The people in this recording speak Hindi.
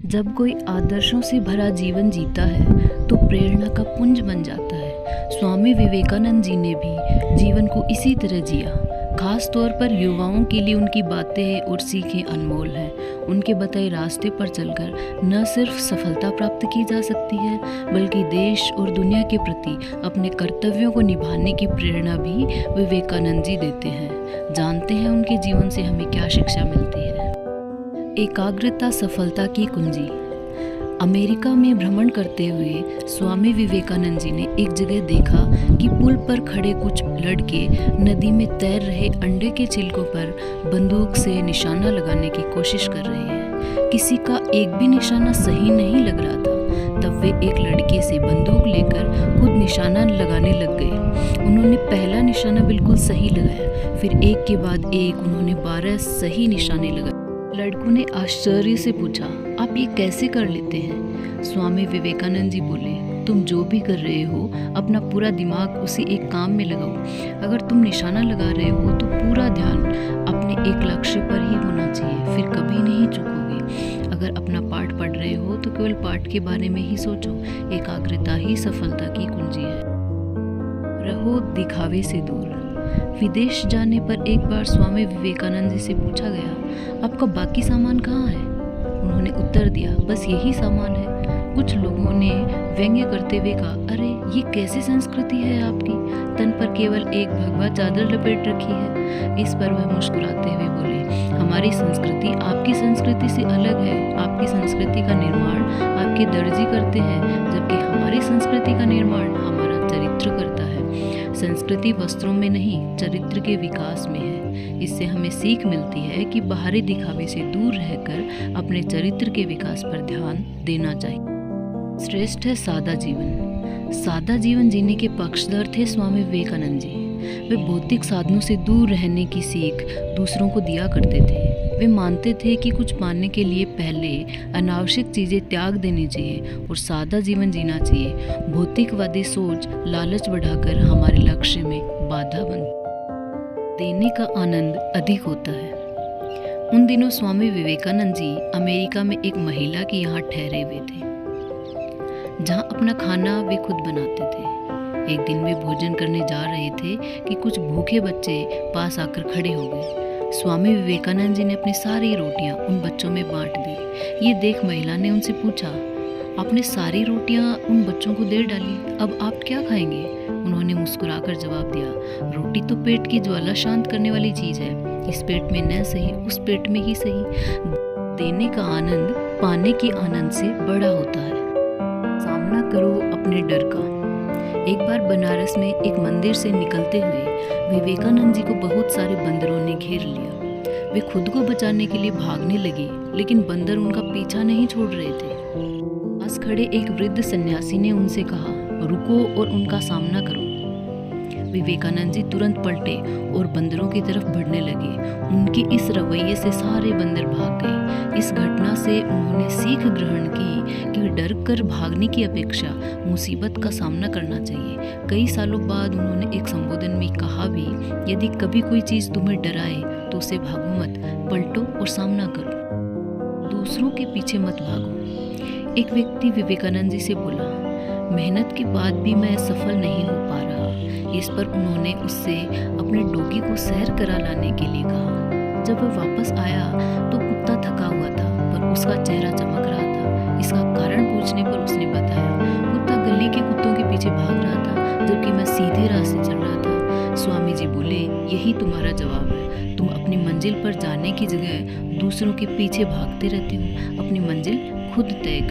जब कोई आदर्शों से भरा जीवन जीता है तो प्रेरणा का पुंज बन जाता है। स्वामी विवेकानंद जी ने भी जीवन को इसी तरह जिया। खास तौर पर युवाओं के लिए उनकी बातें और सीखें अनमोल हैं। उनके बताए रास्ते पर चलकर न सिर्फ सफलता प्राप्त की जा सकती है, बल्कि देश और दुनिया के प्रति अपने कर्तव्यों को निभाने की प्रेरणा भी विवेकानंद जी देते हैं। जानते हैं उनके जीवन से हमें क्या शिक्षा मिलती है। एकाग्रता सफलता की कुंजी। अमेरिका में भ्रमण करते हुए स्वामी विवेकानंद जी ने एक जगह देखा कि पुल पर खड़े कुछ लड़के नदी में तैर रहे अंडे के छिलकों पर बंदूक से निशाना लगाने की कोशिश कर रहे हैं। किसी का एक भी निशाना सही नहीं लग रहा था। तब वे एक लड़के से बंदूक लेकर खुद निशाना लगाने लग गए। उन्होंने पहला निशाना बिल्कुल सही लगाया, फिर एक के बाद एक उन्होंने 12 सही निशाने लगाए। लड़कों ने आश्चर्य से पूछा, आप ये कैसे कर लेते हैं? स्वामी विवेकानंद जी बोले, तुम जो भी कर रहे हो अपना पूरा दिमाग उसी एक काम में लगाओ। अगर तुम निशाना लगा रहे हो तो पूरा ध्यान अपने एक लक्ष्य पर ही होना चाहिए, फिर कभी नहीं चूकोगे। अगर अपना पाठ पढ़ रहे हो तो केवल पाठ के बारे में ही सोचो। एकाग्रता ही सफलता की कुंजी है। रहो दिखावे से दूर। विदेश जाने पर एक बार स्वामी विवेकानंद जी से पूछा गया, आपका बाकी सामान कहाँ है? उन्होंने उत्तर दिया, बस यही सामान है। कुछ लोगों ने व्यंग्य करते हुए कहा, अरे ये कैसी संस्कृति है आपकी, तन पर केवल एक भगवा चादर लपेट रखी है। इस पर वह मुस्कुराते हुए बोले, हमारी संस्कृति आपकी संस्कृति से अलग है। आपकी संस्कृति का निर्माण आपके दर्जी करते हैं, जबकि हमारी संस्कृति का निर्माण हमारा चरित्र करता है। संस्कृति वस्त्रों में नहीं, चरित्र के विकास में है। इससे हमें सीख मिलती है कि बाहरी दिखावे से दूर रहकर अपने चरित्र के विकास पर ध्यान देना चाहिए। श्रेष्ठ है सादा जीवन। सादा जीवन जीने के पक्षधर थे स्वामी विवेकानंद जी। वे भौतिक साधनों से दूर रहने की सीख दूसरों को दिया करते थे। वे मानते थे कि कुछ पाने के लिए पहले अनावश्यक चीज़ें त्याग देनी चाहिए और सादा जीवन जीना चाहिए। भौतिकवादी सोच लालच बढ़ाकर हमारे लक्ष्य में बाधा बनती। देने का आनंद अधिक होता है। उन दिनों स्वामी विवेकानंद जी अमेरिका में एक महिला के यहाँ ठहरे हुए थे, जहाँ अपना खाना वे खुद बनाते थे। एक दिन वे भोजन करने जा रहे थे कि कुछ भूखे बच्चे पास आकर खड़े हो गए। स्वामी विवेकानंद जी ने अपनी सारी रोटियां उन बच्चों में बांट दी। ये देख महिला ने उनसे पूछा, आपने सारी रोटियां उन बच्चों को दे डाली, अब आप क्या खाएंगे? उन्होंने मुस्कुराकर जवाब दिया, रोटी तो पेट की ज्वाला शांत करने वाली चीज़ है। इस पेट में न सही उस पेट में ही सही। देने का आनंद पाने के आनंद से बड़ा होता है। सामना करो अपने डर का। एक बार बनारस में एक मंदिर से निकलते हुए विवेकानंद जी को बहुत सारे बंदरों ने घेर लिया। वे खुद को बचाने के लिए भागने लगे, लेकिन बंदर उनका पीछा नहीं छोड़ रहे थे। पास खड़े एक वृद्ध सन्यासी ने उनसे कहा, रुको और उनका सामना करो। विवेकानंद जी तुरंत पलटे और बंदरों की तरफ बढ़ने लगे। उनके इस रवैये से सारे बंदर भाग गए। इस घटना से उन्होंने सीख ग्रहण की कि डर कर भागने की अपेक्षा मुसीबत का सामना करना चाहिए। कई सालों बाद उन्होंने एक संबोधन में कहा भी, यदि कभी कोई चीज़ तुम्हें डराए तो उसे भागो मत, पलटो और सामना करो। दूसरों के पीछे मत भागो। एक व्यक्ति विवेकानंद जी से बोला, मेहनत के बाद भी मैं सफल नहीं हो पा रहा। इस पर उन्होंने उससे अपने डॉगी को सैर करा लाने के लिए कहा। जब वह वापस आया तो कुत्ता थका हुआ था, पर उसका चेहरा चमक रहा था। इसका कारण पूछने पर उसने बताया, कुत्ता गली के कुत्तों के पीछे भाग रहा था, जबकि मैं सीधे रास्ते चल रहा था। स्वामी जी बोले, यही तुम्हारा जवाब है। तुम अपनी मंजिल पर जाने की जगह दूसरों के पीछे भागते रहते हो। अपनी मंजिल खुद तय कर।